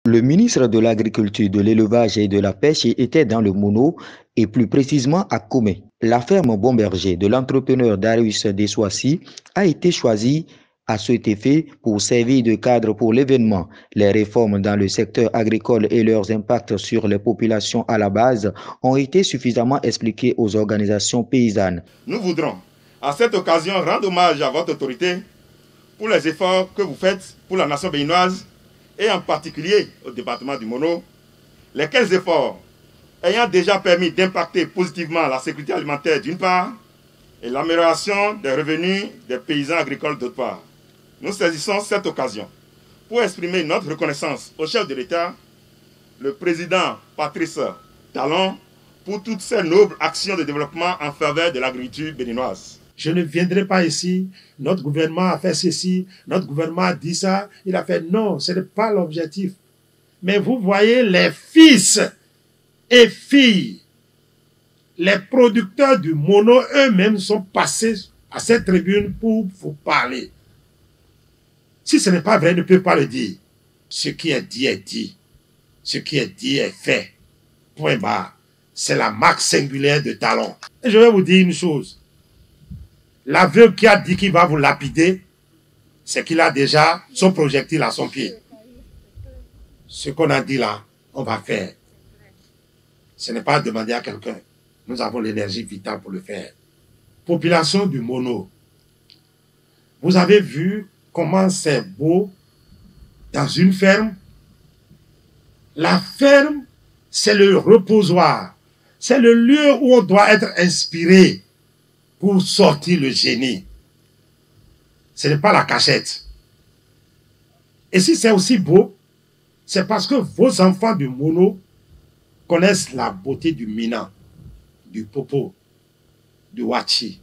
Le ministre de l'Agriculture, de l'Élevage et de la Pêche était dans le Mono et plus précisément à Komé. La ferme Bomberger de l'entrepreneur Darius Dessoissi a été choisie à cet effet pour servir de cadre pour l'événement. Les réformes dans le secteur agricole et leurs impacts sur les populations à la base ont été suffisamment expliqués aux organisations paysannes. Nous voudrons à cette occasion rendre hommage à votre autorité pour les efforts que vous faites pour la nation béninoise et en particulier au département du Mono, lesquels efforts ayant déjà permis d'impacter positivement la sécurité alimentaire d'une part et l'amélioration des revenus des paysans agricoles d'autre part. Nous saisissons cette occasion pour exprimer notre reconnaissance au chef de l'État, le président Patrice Talon, pour toutes ces nobles actions de développement en faveur de l'agriculture béninoise. Je ne viendrai pas ici, notre gouvernement a fait ceci, notre gouvernement a dit ça, il a fait non, ce n'est pas l'objectif. Mais vous voyez les fils et filles, les producteurs du Mono eux-mêmes sont passés à cette tribune pour vous parler. Si ce n'est pas vrai, ne peut pas le dire. Ce qui est dit est dit. Ce qui est dit est fait. Point barre. C'est la marque singulière de Talon. Et je vais vous dire une chose. L'aveugle qui a dit qu'il va vous lapider, c'est qu'il a déjà son projectile à son pied. Ce qu'on a dit là, on va faire. Ce n'est pas demander à quelqu'un. Nous avons l'énergie vitale pour le faire. Population du Mono. Vous avez vu comment c'est beau dans une ferme. La ferme, c'est le reposoir. C'est le lieu où on doit être inspiré pour sortir le génie. Ce n'est pas la cachette. Et si c'est aussi beau, c'est parce que vos enfants du Mono connaissent la beauté du Mina, du Popo, du Wachi.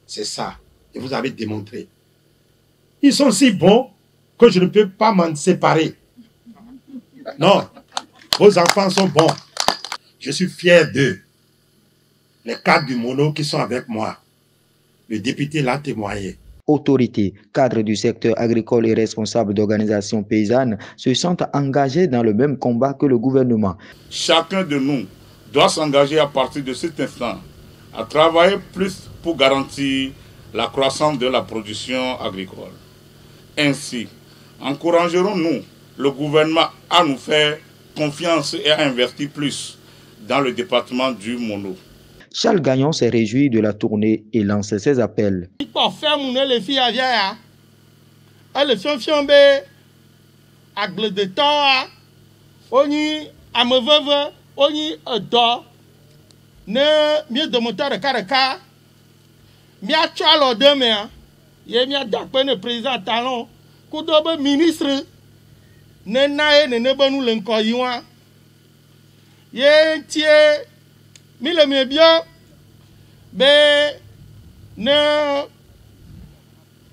C'est ça. Et vous avez démontré. Ils sont si bons que je ne peux pas m'en séparer. Non, vos enfants sont bons. Je suis fier d'eux. Les cadres du Mono qui sont avec moi. Le député l'a témoigné. Autorités, cadres du secteur agricole et responsables d'organisations paysannes se sentent engagés dans le même combat que le gouvernement. Chacun de nous doit s'engager à partir de cet instant à travailler plus pour garantir la croissance de la production agricole. Ainsi, encouragerons-nous le gouvernement à nous faire confiance et à investir plus dans le département du Mono. Charles Gagnon s'est réjoui de la tournée et lance ses appels.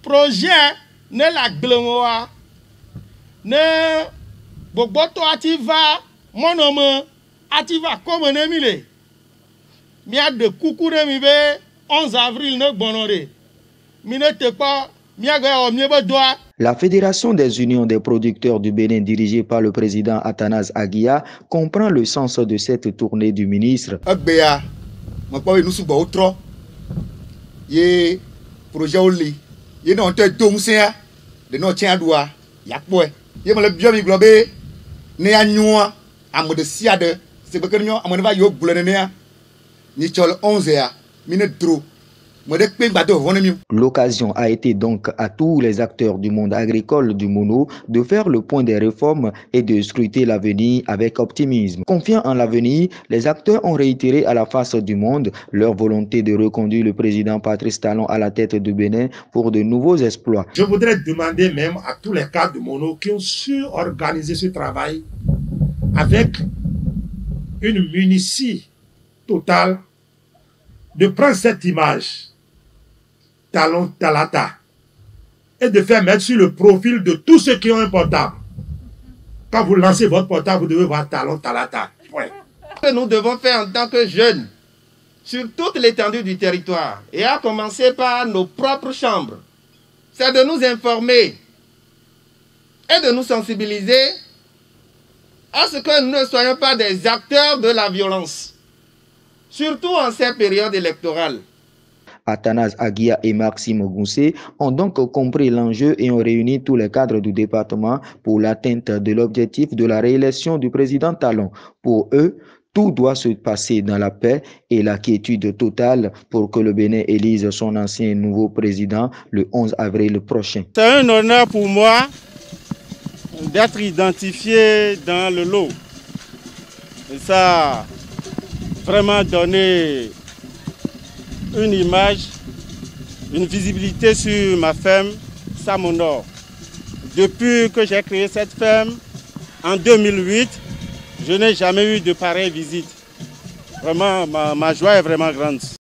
Projet ne la glemoa ne boboto ativa mon homme ativa comme ne mile mia de kukure mi be 11 avril ne bonore mi ne te pas mia ga o mi be doa. La Fédération des unions des producteurs du Bénin, dirigée par le président Athanase Aguiya, comprend le sens de cette tournée du ministre. L'occasion a été donc à tous les acteurs du monde agricole du Mono de faire le point des réformes et de scruter l'avenir avec optimisme. Confiant en l'avenir, les acteurs ont réitéré à la face du monde leur volonté de reconduire le président Patrice Talon à la tête du Bénin pour de nouveaux exploits. Je voudrais demander même à tous les cadres du Mono qui ont su organiser ce travail avec une munitie totale de prendre cette image Talon Talata et de faire mettre sur le profil de tous ceux qui ont un portable. Quand vous lancez votre portable, vous devez voir Talon Talata. Point. Que nous devons faire en tant que jeunes sur toute l'étendue du territoire et à commencer par nos propres chambres, c'est de nous informer et de nous sensibiliser à ce que nous ne soyons pas des acteurs de la violence, surtout en ces périodes électorales. Athanase Aguia et Maxime Goussé ont donc compris l'enjeu et ont réuni tous les cadres du département pour l'atteinte de l'objectif de la réélection du président Talon. Pour eux, tout doit se passer dans la paix et la quiétude totale pour que le Bénin élise son ancien nouveau président le 11 avril prochain. C'est un honneur pour moi d'être identifié dans le lot. Et ça a vraiment donné une image, une visibilité sur ma ferme, ça m'honore. Depuis que j'ai créé cette ferme, en 2008, je n'ai jamais eu de pareille visite. Vraiment, ma joie est vraiment grande.